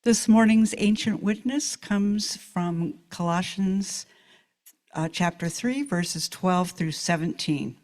This morning's ancient witness comes from Colossians chapter 3, verses 12 through 17.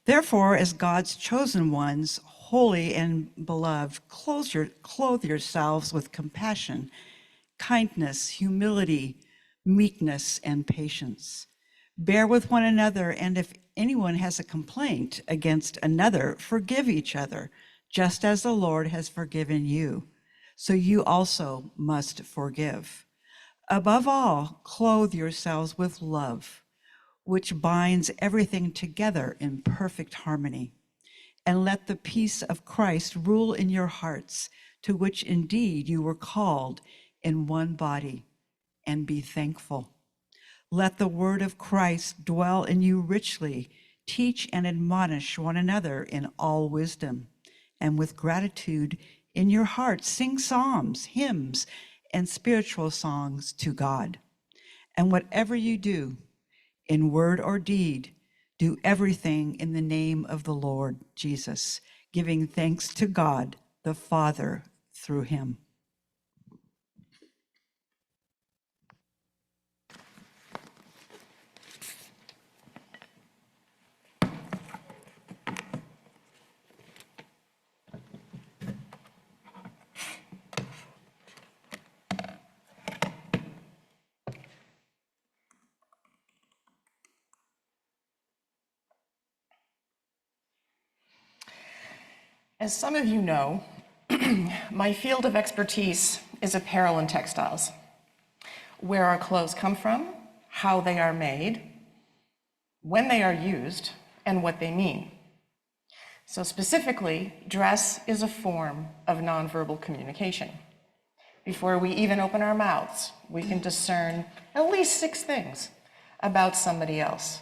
Therefore, as God's chosen ones, holy and beloved, clothe yourselves with compassion, kindness, humility, meekness, and patience. Bear with one another, and if anyone has a complaint against another, forgive each other, just as the Lord has forgiven you. So you also must forgive. Above all, clothe yourselves with love, which binds everything together in perfect harmony. And let the peace of Christ rule in your hearts, to which indeed you were called in one body, and be thankful. Let the word of Christ dwell in you richly. Teach and admonish one another in all wisdom, and with gratitude in your hearts, sing psalms, hymns, and spiritual songs to God. And whatever you do, in word or deed, do everything in the name of the Lord Jesus, giving thanks to God the Father through him. As some of you know, my field of expertise is apparel and textiles. Where our clothes come from, how they are made, when they are used, and what they mean. So specifically, dress is a form of nonverbal communication. Before we even open our mouths, we can discern at least 6 things about somebody else.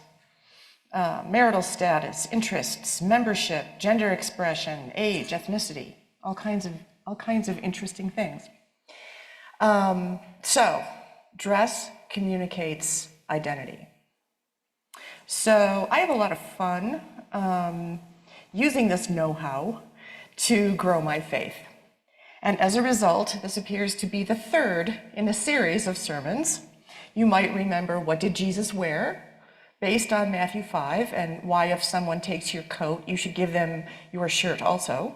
Marital status, interests, membership, gender expression, age, ethnicity, all kinds of interesting things. So dress communicates identity. So I have a lot of fun using this know-how to grow my faith. And as a result, this appears to be the 3rd in a series of sermons. You might remember, what did Jesus wear? Based on Matthew 5, and why if someone takes your coat, you should give them your shirt also.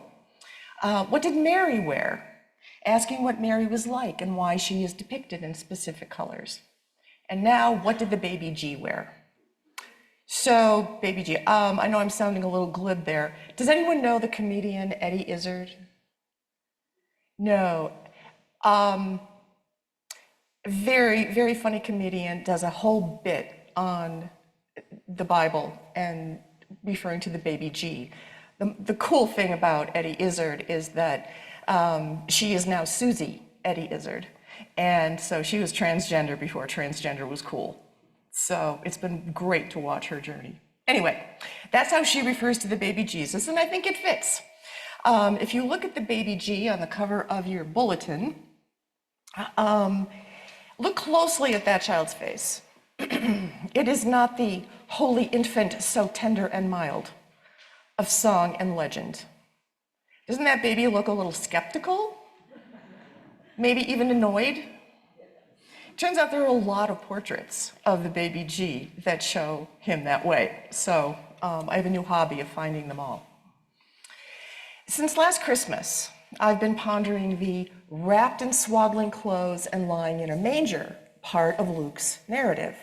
What did Mary wear? Asking what Mary was like and why she is depicted in specific colors. And now, what did the baby G wear? So, baby G, I know I'm sounding a little glib there. Does anyone know the comedian Eddie Izzard? No. Very, very funny comedian, does a whole bit on the Bible and referring to the baby G. The cool thing about Eddie Izzard is that she is now Susie Eddie Izzard. And so she was transgender before transgender was cool. So it's been great to watch her journey. Anyway, that's how she refers to the baby Jesus, and I think it fits. If you look at the baby G on the cover of your bulletin, look closely at that child's face. It is not the holy infant so tender and mild of song and legend. Doesn't that baby look a little skeptical? Maybe even annoyed? Turns out there are a lot of portraits of the baby G that show him that way. So I have a new hobby of finding them all. Since last Christmas, I've been pondering the wrapped in swaddling clothes and lying in a manger part of Luke's narrative.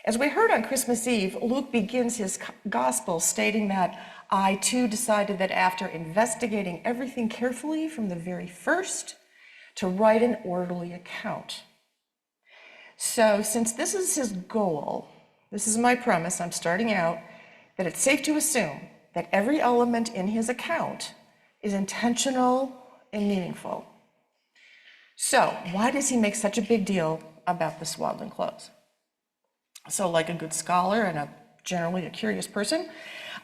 As we heard on Christmas Eve, Luke begins his gospel stating that I too decided that after investigating everything carefully from the very first, to write an orderly account. So since this is his goal, this is my premise, I'm starting out, that it's safe to assume that every element in his account is intentional and meaningful. So why does he make such a big deal about the swaddling clothes? So like a good scholar and generally a curious person,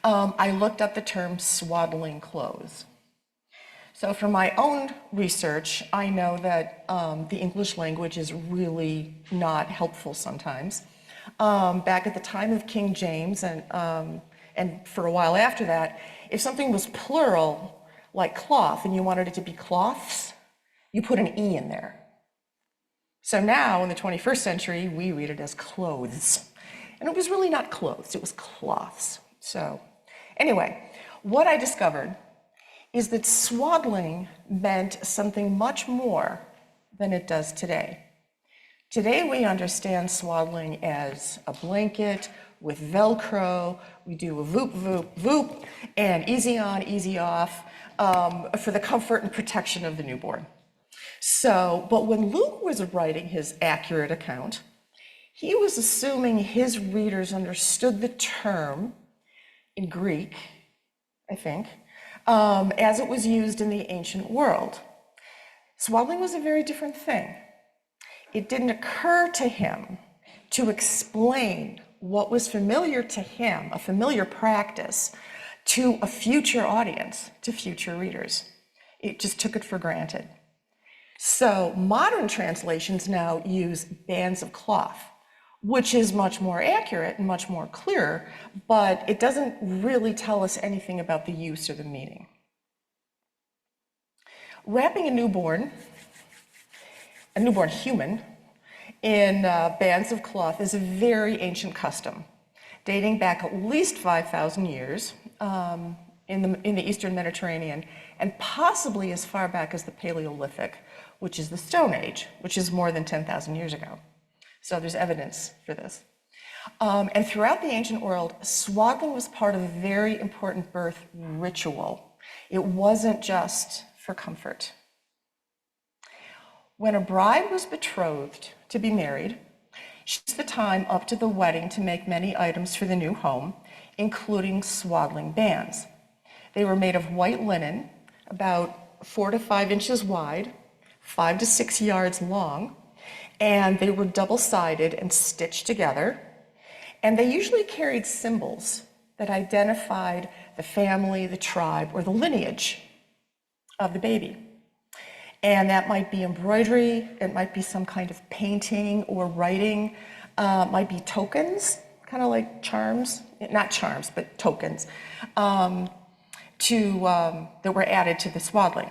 I looked up the term swaddling clothes. So from my own research, I know that the English language is really not helpful sometimes. Back at the time of King James and for a while after that, if something was plural, like cloth, and you wanted it to be cloths, you put an E in there. So now in the 21st century, we read it as clothes. And it was really not clothes, it was cloths. So anyway, what I discovered is that swaddling meant something much more than it does today. Today we understand swaddling as a blanket with Velcro. We do a voop, voop, voop, and easy on, easy off for the comfort and protection of the newborn. So, but when Luke was writing his accurate account, he was assuming his readers understood the term in Greek, I think, as it was used in the ancient world. Swaddling was a very different thing. It didn't occur to him to explain what was familiar to him, a familiar practice, to a future audience, to future readers. It just took it for granted. So modern translations now use bands of cloth, which is much more accurate and much more clear, but it doesn't really tell us anything about the use or the meaning. Wrapping a newborn human, in bands of cloth is a very ancient custom, dating back at least 5,000 years in the Eastern Mediterranean, and possibly as far back as the Paleolithic, which is the Stone Age, which is more than 10,000 years ago. So there's evidence for this. And throughout the ancient world, swaddling was part of a very important birth ritual. It wasn't just for comfort. When a bride was betrothed to be married, she used the time up to the wedding to make many items for the new home, including swaddling bands. They were made of white linen, about 4 to 5 inches wide, 5 to 6 yards long, and they were double-sided and stitched together. And they usually carried symbols that identified the family, the tribe, or the lineage of the baby. And that might be embroidery, it might be some kind of painting or writing, might be tokens, kind of like charms, not charms, but tokens, that were added to the swaddling.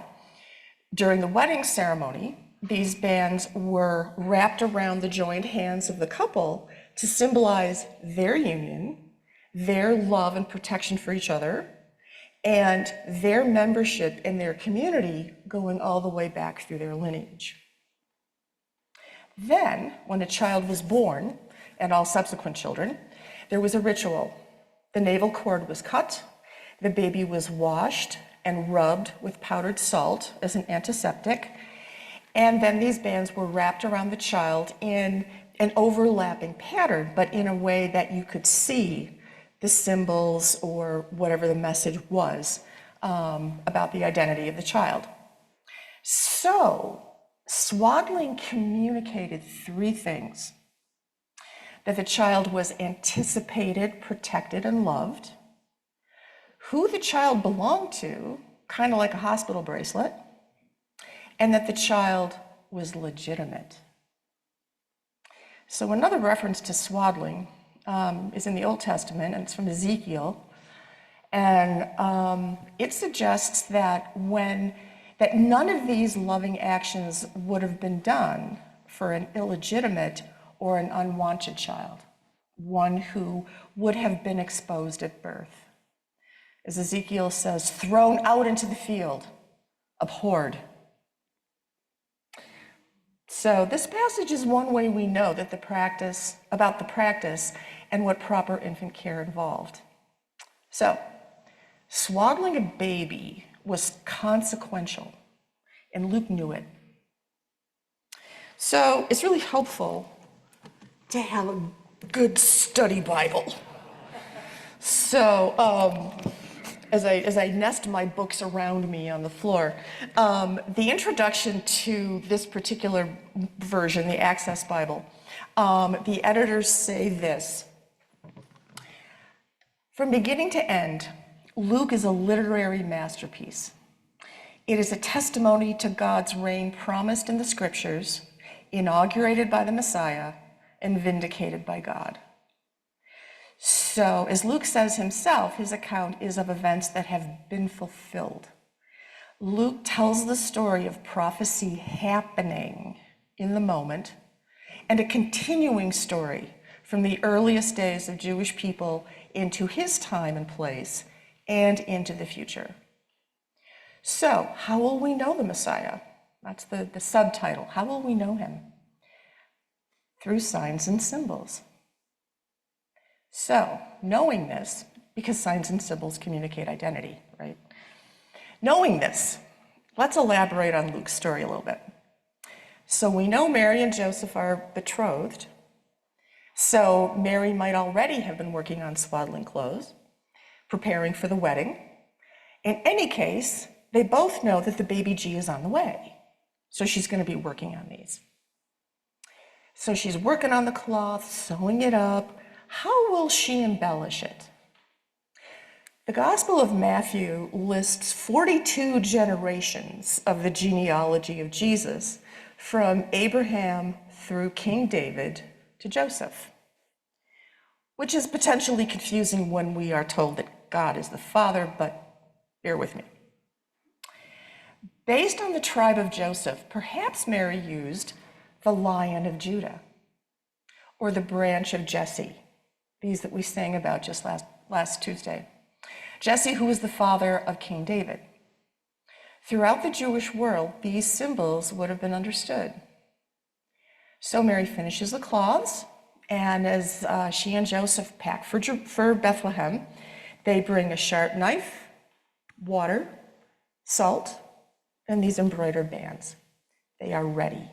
During the wedding ceremony, these bands were wrapped around the joined hands of the couple to symbolize their union, their love and protection for each other, and their membership in their community going all the way back through their lineage. Then, when a child was born, and all subsequent children, there was a ritual. The navel cord was cut, the baby was washed and rubbed with powdered salt as an antiseptic, and then these bands were wrapped around the child in an overlapping pattern, but in a way that you could see the symbols or whatever the message was about the identity of the child. So, swaddling communicated 3 things: that the child was anticipated, protected, and loved, who the child belonged to, kind of like a hospital bracelet, and that the child was legitimate. So another reference to swaddling is in the Old Testament, and it's from Ezekiel. And it suggests that none of these loving actions would have been done for an illegitimate or an unwanted child, one who would have been exposed at birth. As Ezekiel says, thrown out into the field, abhorred. So this passage is one way we know that about the practice and what proper infant care involved. So, swaddling a baby was consequential, and Luke knew it. So it's really helpful to have a good study Bible. So as I nest my books around me on the floor, the introduction to this particular version, the Access Bible, the editors say this: from beginning to end, Luke is a literary masterpiece. It is a testimony to God's reign promised in the scriptures, inaugurated by the Messiah, and vindicated by God. So, as Luke says himself, his account is of events that have been fulfilled. Luke tells the story of prophecy happening in the moment and a continuing story from the earliest days of Jewish people into his time and place and into the future. So, how will we know the Messiah? That's the subtitle. How will we know him? Through signs and symbols. So, knowing this, because signs and symbols communicate identity, right? Knowing this, let's elaborate on Luke's story a little bit. So we know Mary and Joseph are betrothed. So Mary might already have been working on swaddling clothes, preparing for the wedding. In any case, they both know that the baby G is on the way. So she's going to be working on these. So she's working on the cloth, sewing it up. How will she embellish it? The Gospel of Matthew lists 42 generations of the genealogy of Jesus, from Abraham through King David to Joseph, which is potentially confusing when we are told that God is the Father, but bear with me. Based on the tribe of Joseph, perhaps Mary used the Lion of Judah or the branch of Jesse, these that we sang about just last Tuesday. Jesse, who was the father of King David. Throughout the Jewish world, these symbols would have been understood. So Mary finishes the cloths, and as she and Joseph pack for Bethlehem, they bring a sharp knife, water, salt, and these embroidered bands. They are ready.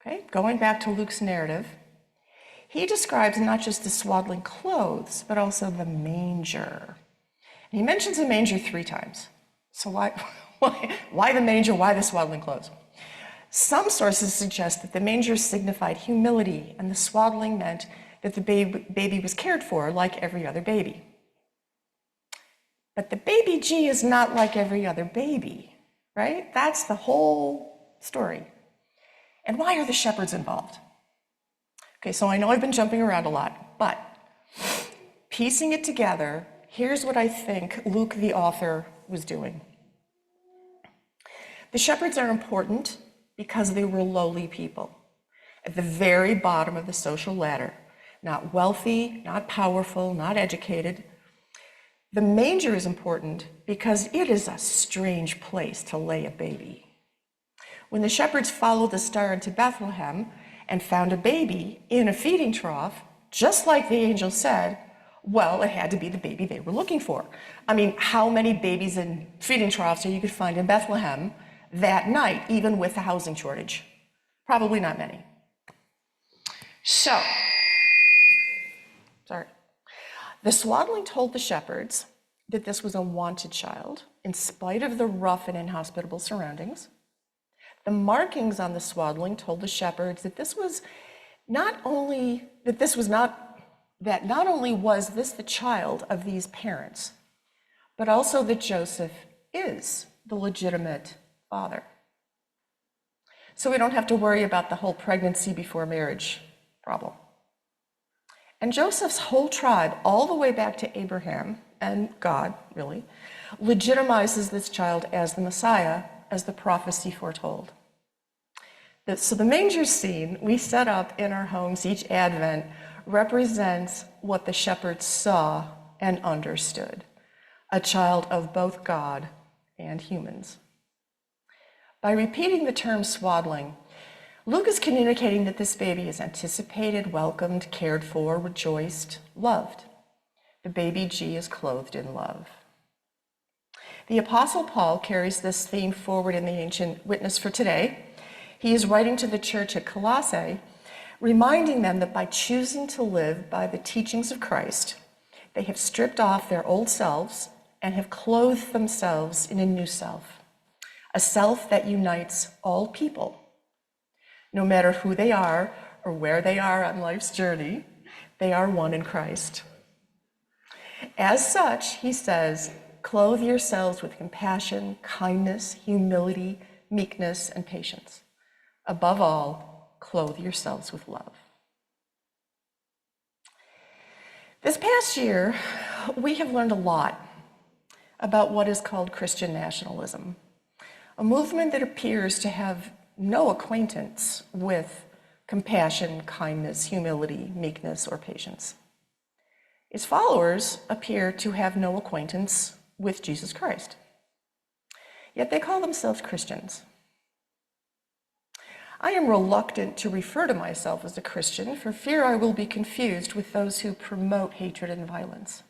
Okay, going back to Luke's narrative, he describes not just the swaddling clothes, but also the manger. And he mentions the manger 3 times. So why the manger? Why the swaddling clothes? Some sources suggest that the manger signified humility, and the swaddling meant that the baby was cared for like every other baby. But the baby G is not like every other baby, right? That's the whole story. And why are the shepherds involved? Okay, so I know I've been jumping around a lot, but piecing it together, here's what I think Luke, the author, was doing. The shepherds are important because they were lowly people at the very bottom of the social ladder, not wealthy, not powerful, not educated. The manger is important because it is a strange place to lay a baby. When the shepherds followed the star into Bethlehem and found a baby in a feeding trough, just like the angel said, well, it had to be the baby they were looking for. I mean, how many babies in feeding troughs are you could find in Bethlehem that night, even with a housing shortage? Probably not many. So, the swaddling told the shepherds that this was a wanted child, in spite of the rough and inhospitable surroundings. The markings on the swaddling told the shepherds that not only was this the child of these parents, but also that Joseph is the legitimate father. So we don't have to worry about the whole pregnancy before marriage problem. And Joseph's whole tribe, all the way back to Abraham, and God, really, legitimizes this child as the Messiah, as the prophecy foretold. So the manger scene we set up in our homes each Advent represents what the shepherds saw and understood, a child of both God and humans. By repeating the term swaddling, Luke is communicating that this baby is anticipated, welcomed, cared for, rejoiced, loved. The baby G is clothed in love. The Apostle Paul carries this theme forward in the ancient witness for today. He is writing to the church at Colossae, reminding them that by choosing to live by the teachings of Christ, they have stripped off their old selves and have clothed themselves in a new self, a self that unites all people. No matter who they are or where they are on life's journey, they are one in Christ. As such, he says, clothe yourselves with compassion, kindness, humility, meekness, and patience. Above all, clothe yourselves with love. This past year, we have learned a lot about what is called Christian nationalism, a movement that appears to have no acquaintance with compassion, kindness, humility, meekness, or patience. Its followers appear to have no acquaintance with Jesus Christ. Yet they call themselves Christians. I am reluctant to refer to myself as a Christian for fear I will be confused with those who promote hatred and violence.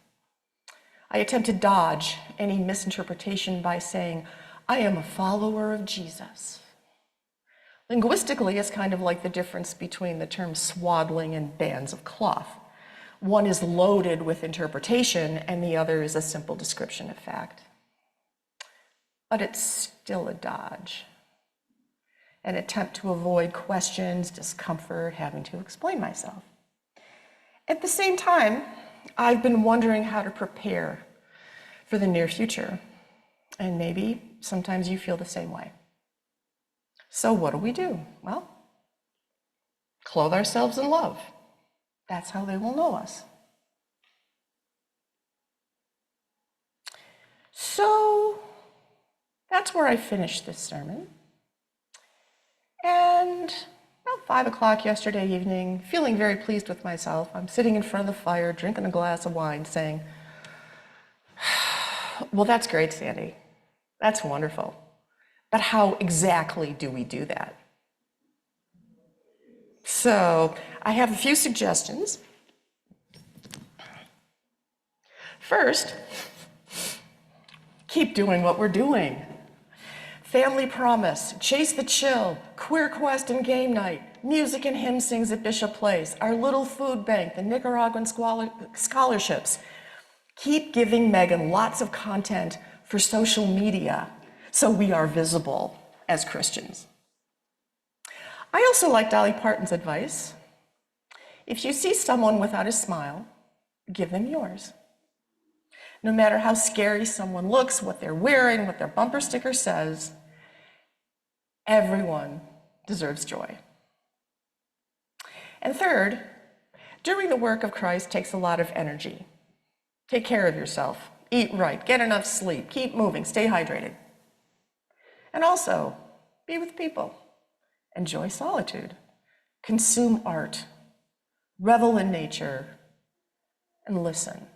I attempt to dodge any misinterpretation by saying, I am a follower of Jesus. Linguistically, it's kind of like the difference between the terms swaddling and bands of cloth. One is loaded with interpretation, and the other is a simple description of fact. But it's still a dodge, an attempt to avoid questions, discomfort, having to explain myself. At the same time, I've been wondering how to prepare for the near future, and maybe sometimes you feel the same way. So what do? Well, clothe ourselves in love. That's how they will know us. So that's where I finished this sermon. And about 5 o'clock yesterday evening, feeling very pleased with myself, I'm sitting in front of the fire, drinking a glass of wine, saying, well, that's great, Sandy. That's wonderful. But how exactly do we do that? So I have a few suggestions. First, keep doing what we're doing. Family Promise, Chase the Chill, Queer Quest and Game Night, Music and Hymn Sings at Bishop Place, our little food bank, the Nicaraguan scholarships. Keep giving Megan lots of content for social media so we are visible as Christians. I also like Dolly Parton's advice. If you see someone without a smile, give them yours. No matter how scary someone looks, what they're wearing, what their bumper sticker says, everyone deserves joy. And third, doing the work of Christ takes a lot of energy. Take care of yourself, eat right, get enough sleep, keep moving, stay hydrated. And also, be with people, enjoy solitude, consume art, revel in nature, and listen.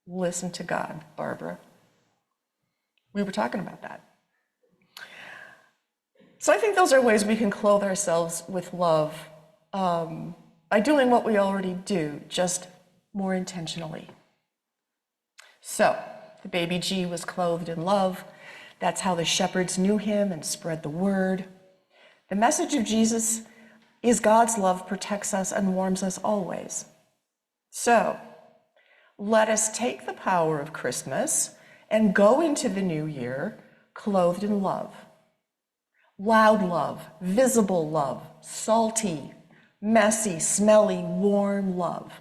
Listen to God, Barbara. We were talking about that. So I think those are ways we can clothe ourselves with love by doing what we already do, just more intentionally. So the baby G was clothed in love. That's how the shepherds knew him and spread the word. The message of Jesus is God's love protects us and warms us always. So let us take the power of Christmas and go into the new year clothed in love. Loud love, visible love, salty, messy, smelly, warm love.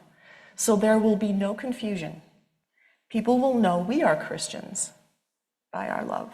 So there will be no confusion. People will know we are Christians by our love.